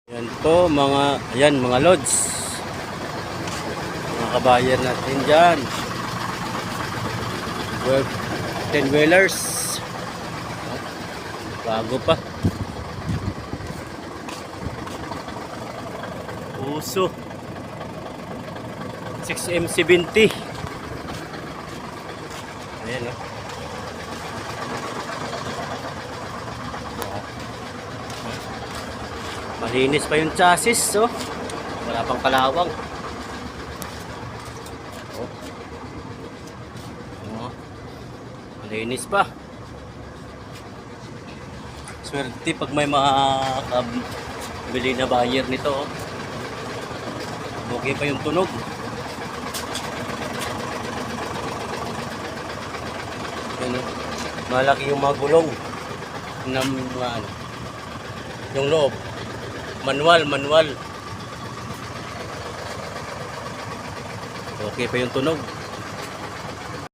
Yan po ayan mga lods. Mga kabayan natin dyan. 10-wheelers. Bago pa. Uso. 6M70. Ayan o. Malinis pa yung chassis, so wala pang kalawang. Malinis pa. Swerte pag may makabili na buyer nito. Okay pa yung tunog. Malaki yung mga gulong ng yung loob. Manual. Okay pa yung tunog.